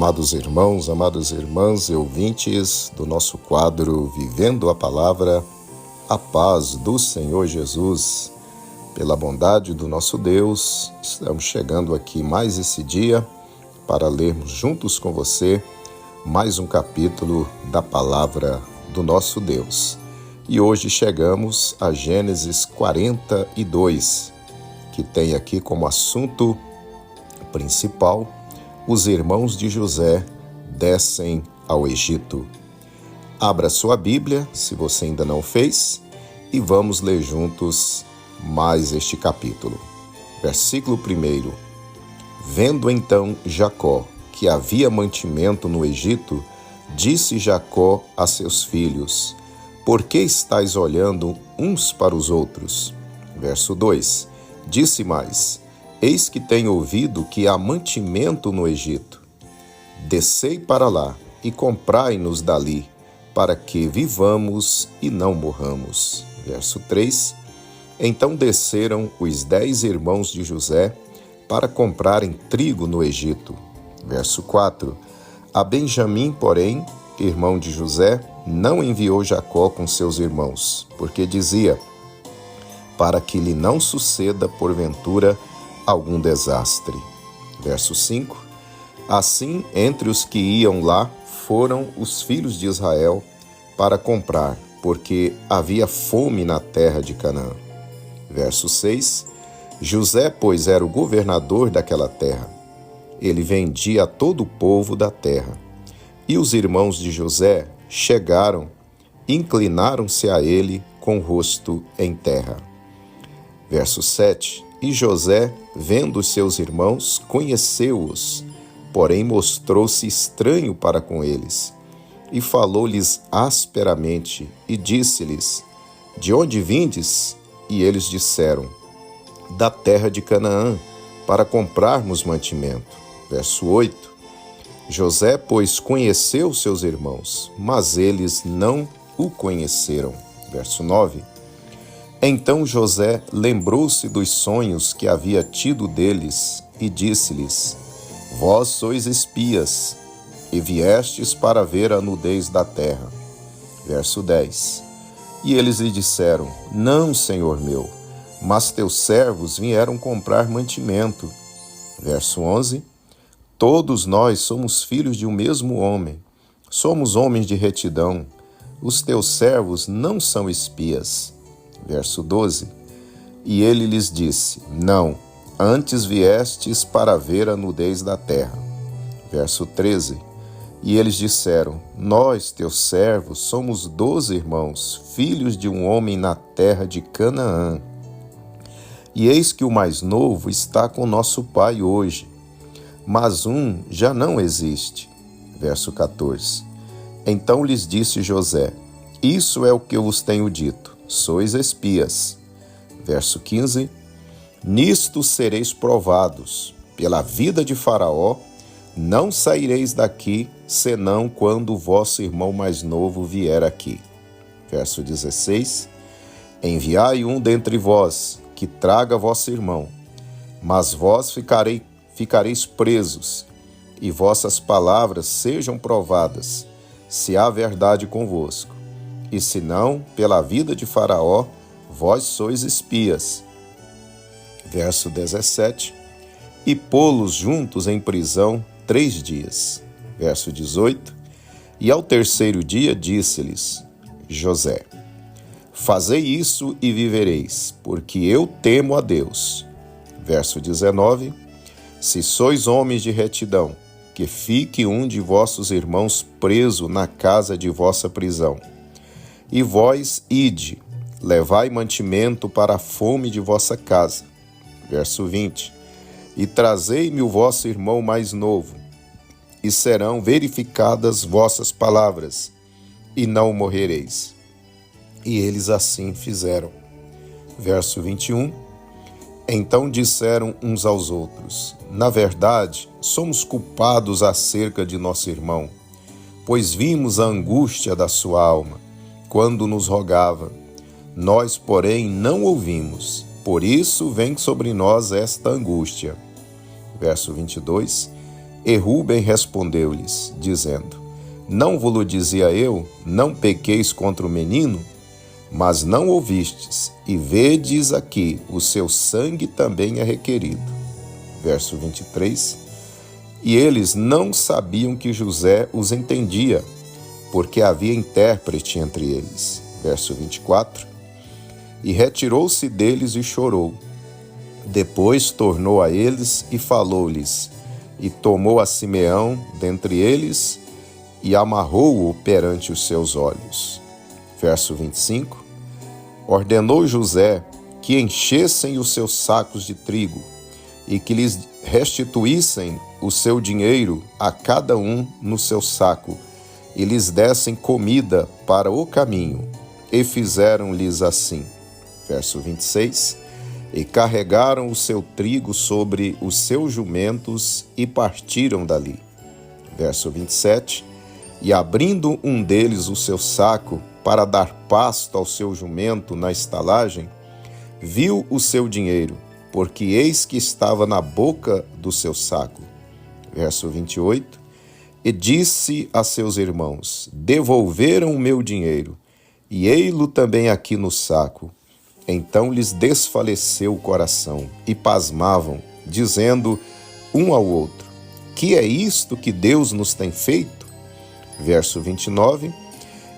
Amados irmãos, amadas irmãs e ouvintes do nosso quadro Vivendo a Palavra, a paz do Senhor Jesus, pela bondade do nosso Deus, estamos chegando aqui mais esse dia para lermos juntos com você mais um capítulo da Palavra do nosso Deus. E hoje chegamos a Gênesis 42, que tem aqui como assunto principal: os irmãos de José descem ao Egito. Abra sua Bíblia, se você ainda não fez, e vamos ler juntos mais este capítulo. Versículo 1. Vendo então Jacó que havia mantimento no Egito, disse Jacó a seus filhos: por que estáis olhando uns para os outros? Verso 2. Disse mais: eis que tenho ouvido que há mantimento no Egito. Descei para lá e comprai-nos dali, para que vivamos e não morramos. Verso 3. Então desceram os 10 irmãos de José para comprarem trigo no Egito. Verso 4. A Benjamim, porém, irmão de José, não enviou Jacó com seus irmãos, porque dizia: para que lhe não suceda, porventura, algum desastre. Verso 5. Assim, entre os que iam lá, foram os filhos de Israel para comprar, porque havia fome na terra de Canaã. Verso 6. José, pois, era o governador daquela terra. Ele vendia a todo o povo da terra. E os irmãos de José chegaram, inclinaram-se a ele com o rosto em terra. Verso 7. E José, vendo os seus irmãos, conheceu-os, porém mostrou-se estranho para com eles, e falou-lhes asperamente, e disse-lhes: de onde vindes? E eles disseram: da terra de Canaã, para comprarmos mantimento. Verso 8. José, pois, conheceu seus irmãos, mas eles não o conheceram. Verso 9. Então José lembrou-se dos sonhos que havia tido deles e disse-lhes: vós sois espias, e viestes para ver a nudez da terra. Verso 10. E eles lhe disseram: não, senhor meu, mas teus servos vieram comprar mantimento. Verso 11. Todos nós somos filhos de um mesmo homem, somos homens de retidão, os teus servos não são espias. Verso 12. E ele lhes disse: não, antes viestes para ver a nudez da terra. Verso 13. E eles disseram: nós, teus servos, somos 12 irmãos, filhos de um homem na terra de Canaã. E eis que o mais novo está com nosso pai hoje, mas um já não existe. Verso 14. Então lhes disse José: isso é o que eu vos tenho dito, sois espias. Verso 15. Nisto sereis provados, pela vida de Faraó, não saireis daqui, senão quando o vosso irmão mais novo vier aqui. Verso 16. Enviai um dentre vós, que traga vosso irmão, mas vós ficareis presos, e vossas palavras sejam provadas, se há verdade convosco. E se não, pela vida de Faraó, vós sois espias. Verso 17. E pô-los juntos em prisão 3 dias. Verso 18. E ao terceiro dia disse-lhes José: fazei isso e vivereis, porque eu temo a Deus. Verso 19. Se sois homens de retidão, que fique um de vossos irmãos preso na casa de vossa prisão. E vós ide, levai mantimento para a fome de vossa casa. Verso 20. E trazei-me o vosso irmão mais novo, e serão verificadas vossas palavras, e não morrereis. E eles assim fizeram. Verso 21. Então disseram uns aos outros: na verdade, somos culpados acerca de nosso irmão, pois vimos a angústia da sua alma, quando nos rogava. Nós, porém, não ouvimos, por isso vem sobre nós esta angústia. Verso 22. E Rúben respondeu-lhes, dizendo: Não vos dizia eu, não pequeis contra o menino? Mas não ouvistes, e vedes aqui, o seu sangue também é requerido. Verso 23. E eles não sabiam que José os entendia, porque havia intérprete entre eles. Verso 24. E retirou-se deles e chorou. Depois tornou a eles e falou-lhes, e tomou a Simeão dentre eles, e amarrou-o perante os seus olhos. Verso 25. Ordenou José que enchessem os seus sacos de trigo, e que lhes restituíssem o seu dinheiro a cada um no seu saco, e lhes dessem comida para o caminho. E fizeram-lhes assim. Verso 26. E carregaram o seu trigo sobre os seus jumentos e partiram dali. Verso 27. E abrindo um deles o seu saco para dar pasto ao seu jumento na estalagem, viu o seu dinheiro, porque eis que estava na boca do seu saco. Verso 28. E disse a seus irmãos: Devolveram o meu dinheiro, e ei-lo também aqui no saco. Então lhes desfaleceu o coração, e pasmavam, dizendo um ao outro: Que é isto que Deus nos tem feito? Verso 29.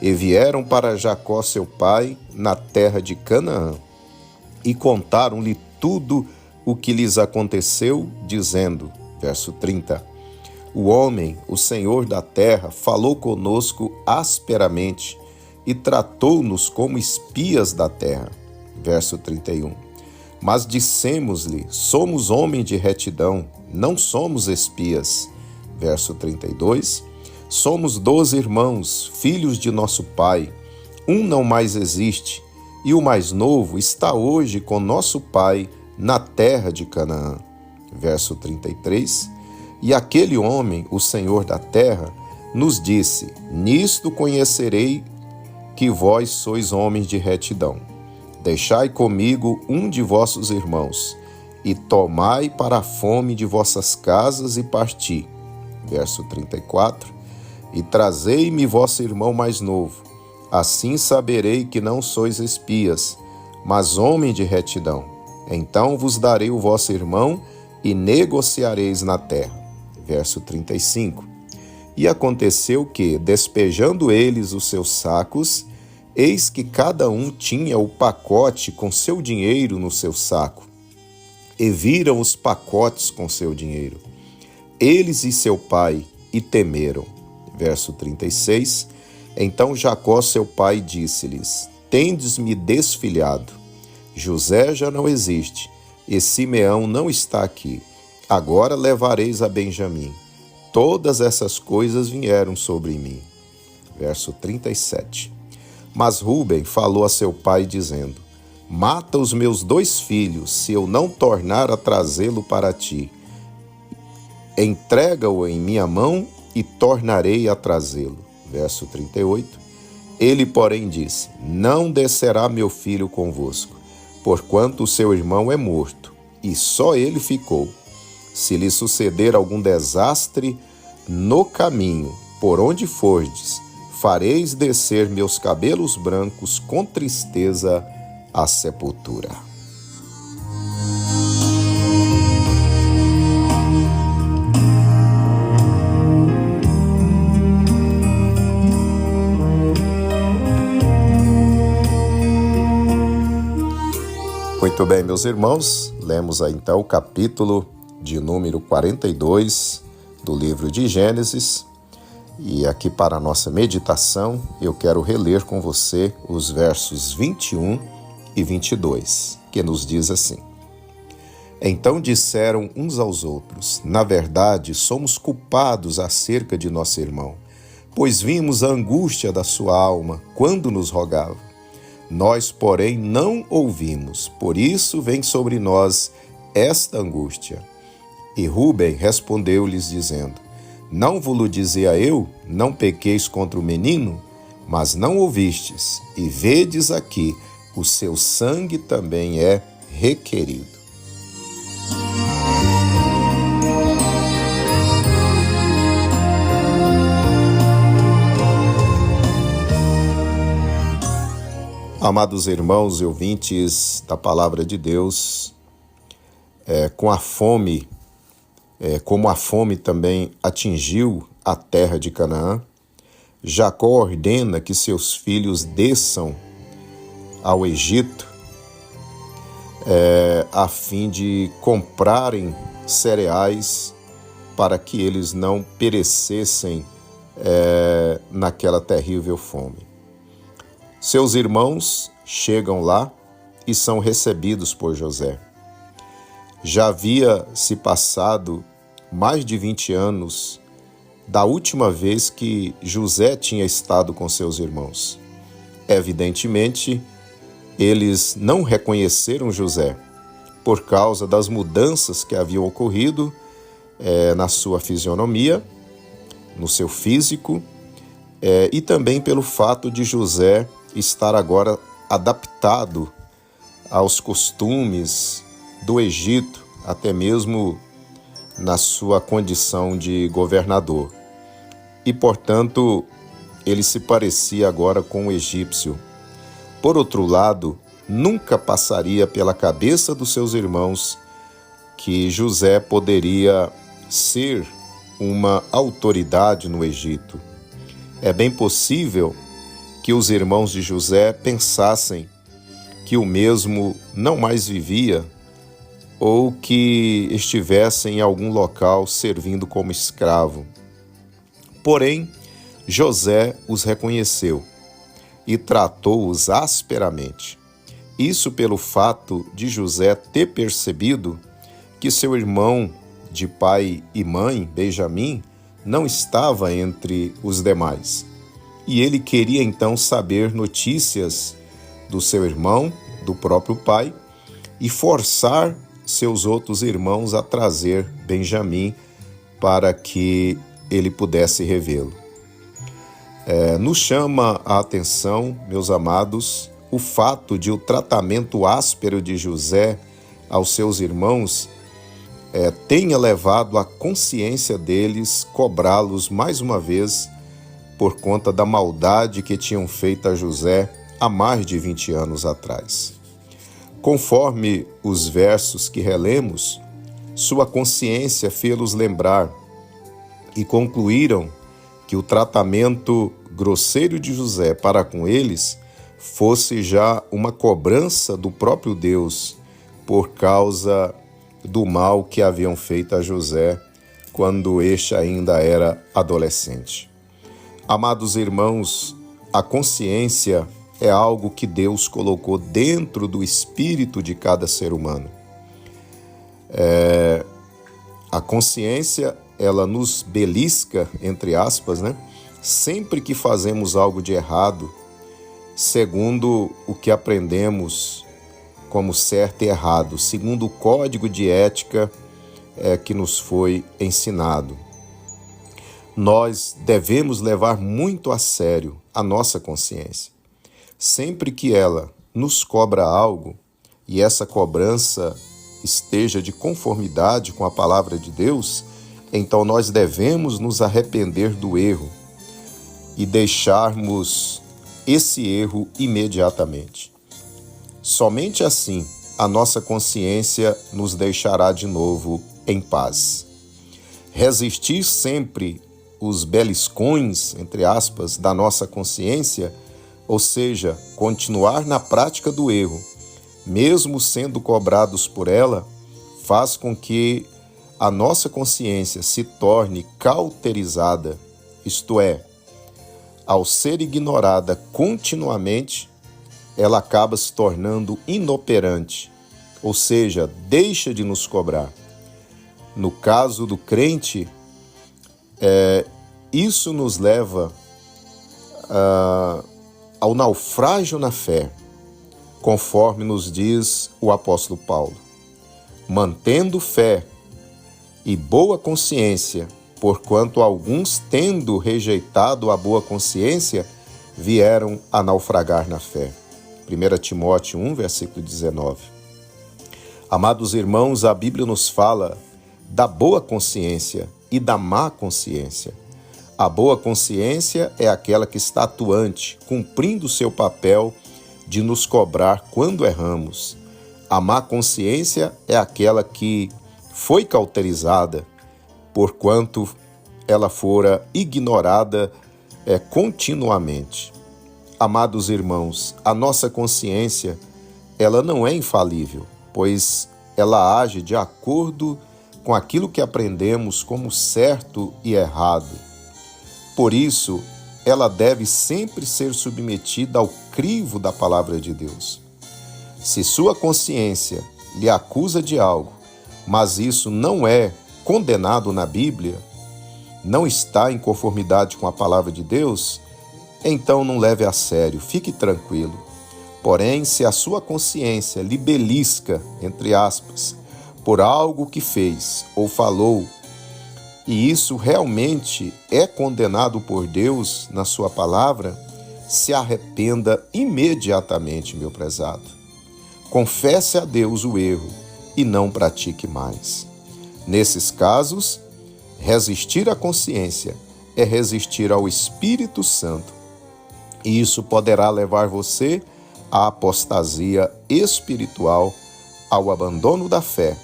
E vieram para Jacó seu pai, na terra de Canaã, e contaram-lhe tudo o que lhes aconteceu, dizendo, verso 30, O homem, o Senhor da terra, falou conosco asperamente, e tratou-nos como espias da terra. Verso 31. Mas dissemos-lhe, somos homens de retidão, não somos espias. Verso 32. Somos 12 irmãos, filhos de nosso pai. Um não mais existe, e o mais novo está hoje com nosso pai na terra de Canaã. Verso 33. E aquele homem, o Senhor da terra, nos disse: Nisto conhecerei que vós sois homens de retidão. Deixai comigo um de vossos irmãos, e tomai para a fome de vossas casas e parti. Verso 34. E trazei-me vosso irmão mais novo, assim saberei que não sois espias, mas homem de retidão. Então vos darei o vosso irmão, e negociareis na terra. Verso 35. E aconteceu que, despejando eles os seus sacos, eis que cada um tinha o pacote com seu dinheiro no seu saco. E viram os pacotes com seu dinheiro, eles e seu pai, e temeram. Verso 36. Então Jacó, seu pai, disse-lhes: Tendes-me desfilhado. José já não existe, e Simeão não está aqui. Agora levareis a Benjamim. Todas essas coisas vieram sobre mim. Verso 37. Mas Rúben falou a seu pai, dizendo: Mata os meus 2 filhos, se eu não tornar a trazê-lo para ti. Entrega-o em minha mão, e tornarei a trazê-lo. Verso 38. Ele, porém, disse: Não descerá meu filho convosco, porquanto o seu irmão é morto, e só ele ficou. Se lhe suceder algum desastre no caminho, por onde fordes, fareis descer meus cabelos brancos com tristeza à sepultura. Muito bem, meus irmãos, lemos aí então o capítulo de número 42 do livro de Gênesis. E aqui para a nossa meditação, eu quero reler com você os versos 21 e 22, que nos diz assim: Então disseram uns aos outros: Na verdade, somos culpados acerca de nosso irmão, pois vimos a angústia da sua alma quando nos rogava. Nós, porém, não ouvimos, por isso vem sobre nós esta angústia. E Rúben respondeu-lhes, dizendo: Não vos dizia eu, não pequeis contra o menino? Mas não ouvistes, e vedes aqui, o seu sangue também é requerido. Amados irmãos e ouvintes da Palavra de Deus, como a fome também atingiu a terra de Canaã, Jacó ordena que seus filhos desçam ao Egito a fim de comprarem cereais para que eles não perecessem naquela terrível fome. Seus irmãos chegam lá e são recebidos por José. Já havia se passado mais de 20 anos da última vez que José tinha estado com seus irmãos. Evidentemente, eles não reconheceram José por causa das mudanças que haviam ocorrido na sua fisionomia, no seu físico, e também pelo fato de José estar agora adaptado aos costumes do Egito, até mesmo na sua condição de governador. E, portanto, ele se parecia agora com um egípcio. Por outro lado, nunca passaria pela cabeça dos seus irmãos que José poderia ser uma autoridade no Egito. É bem possível que os irmãos de José pensassem que o mesmo não mais vivia ou que estivesse em algum local servindo como escravo. Porém, José os reconheceu e tratou-os asperamente. Isso pelo fato de José ter percebido que seu irmão de pai e mãe, Benjamim, não estava entre os demais. E ele queria então saber notícias do seu irmão, do próprio pai, e forçar seus outros irmãos a trazer Benjamim para que ele pudesse revê-lo. Nos chama a atenção, meus amados, o fato de o tratamento áspero de José aos seus irmãos tenha levado a consciência deles cobrá-los mais uma vez por conta da maldade que tinham feito a José há mais de 20 anos atrás. Conforme os versos que relemos, sua consciência fê-los lembrar e concluíram que o tratamento grosseiro de José para com eles fosse já uma cobrança do próprio Deus por causa do mal que haviam feito a José quando este ainda era adolescente. Amados irmãos, a consciência é algo que Deus colocou dentro do espírito de cada ser humano. A consciência, ela nos belisca, entre aspas, sempre que fazemos algo de errado, segundo o que aprendemos como certo e errado, segundo o código de ética que nos foi ensinado. Nós devemos levar muito a sério a nossa consciência. Sempre que ela nos cobra algo e essa cobrança esteja de conformidade com a palavra de Deus, então nós devemos nos arrepender do erro e deixarmos esse erro imediatamente. Somente assim a nossa consciência nos deixará de novo em paz. Resistir sempre os beliscões, entre aspas, da nossa consciência, ou seja, continuar na prática do erro, mesmo sendo cobrados por ela, faz com que a nossa consciência se torne cauterizada, isto é, ao ser ignorada continuamente, ela acaba se tornando inoperante, ou seja, deixa de nos cobrar. No caso do crente, isso nos leva ao naufrágio na fé, conforme nos diz o apóstolo Paulo. Mantendo fé e boa consciência, porquanto alguns, tendo rejeitado a boa consciência, vieram a naufragar na fé. 1 Timóteo 1, versículo 19. Amados irmãos, a Bíblia nos fala da boa consciência e da má consciência. A boa consciência é aquela que está atuante, cumprindo o seu papel de nos cobrar quando erramos. A má consciência é aquela que foi cauterizada, porquanto ela fora ignorada continuamente. Amados irmãos, a nossa consciência, ela não é infalível, pois ela age de acordo com aquilo que aprendemos como certo e errado. Por isso, ela deve sempre ser submetida ao crivo da palavra de Deus. Se sua consciência lhe acusa de algo, mas isso não é condenado na Bíblia, não está em conformidade com a palavra de Deus, então não leve a sério, fique tranquilo. Porém, se a sua consciência lhe belisca, entre aspas, por algo que fez ou falou, e isso realmente é condenado por Deus na sua palavra, se arrependa imediatamente, meu prezado. Confesse a Deus o erro e não pratique mais. Nesses casos, resistir à consciência é resistir ao Espírito Santo, e isso poderá levar você à apostasia espiritual, ao abandono da fé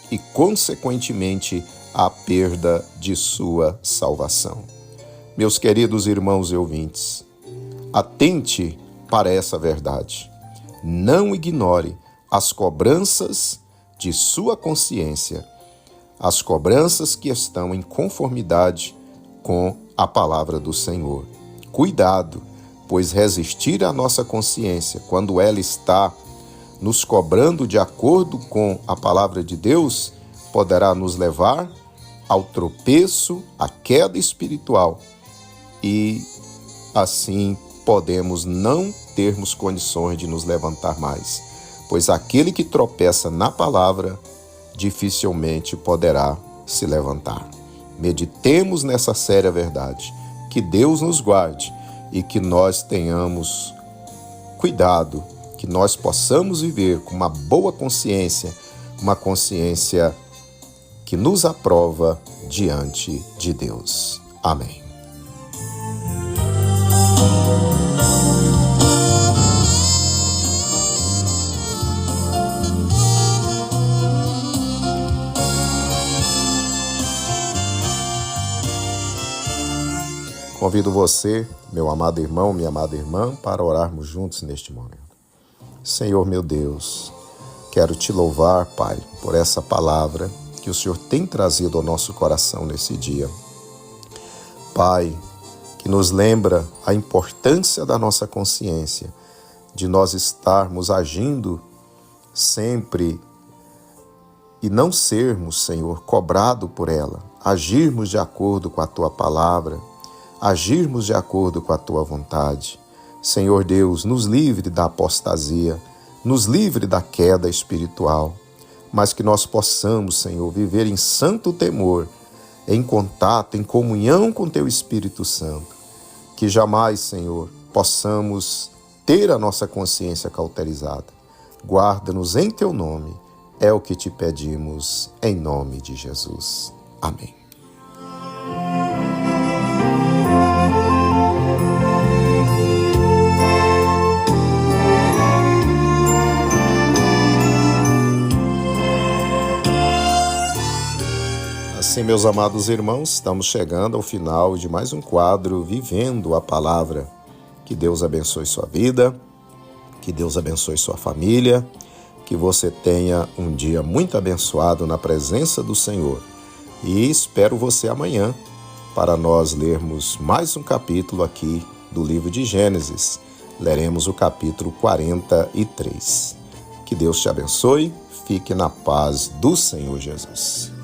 e, consequentemente, à perda de sua salvação. Meus queridos irmãos e ouvintes, atente para essa verdade. Não ignore as cobranças de sua consciência, as cobranças que estão em conformidade com a palavra do Senhor. Cuidado, pois resistir à nossa consciência, quando ela está nos cobrando de acordo com a palavra de Deus, poderá nos levar ao tropeço, à queda espiritual, e assim podemos não termos condições de nos levantar mais, pois aquele que tropeça na palavra dificilmente poderá se levantar. Meditemos nessa séria verdade. Que Deus nos guarde e que nós tenhamos cuidado, que nós possamos viver com uma boa consciência, uma consciência que nos aprova diante de Deus. Amém. Convido você, meu amado irmão, minha amada irmã, para orarmos juntos neste momento. Senhor meu Deus, quero te louvar, Pai, por essa palavra que o Senhor tem trazido ao nosso coração nesse dia. Pai, que nos lembra a importância da nossa consciência, de nós estarmos agindo sempre e não sermos, Senhor, cobrado por ela, agirmos de acordo com a Tua palavra, agirmos de acordo com a Tua vontade. Senhor Deus, nos livre da apostasia, nos livre da queda espiritual, mas que nós possamos, Senhor, viver em santo temor, em contato, em comunhão com Teu Espírito Santo. Que jamais, Senhor, possamos ter a nossa consciência cauterizada. Guarda-nos em Teu nome, é o que te pedimos, em nome de Jesus. Amém. Assim, meus amados irmãos, estamos chegando ao final de mais um quadro Vivendo a Palavra. Que Deus abençoe sua vida, que Deus abençoe sua família, que você tenha um dia muito abençoado na presença do Senhor. E espero você amanhã para nós lermos mais um capítulo aqui do livro de Gênesis. Leremos o capítulo 43. Que Deus te abençoe, fique na paz do Senhor Jesus.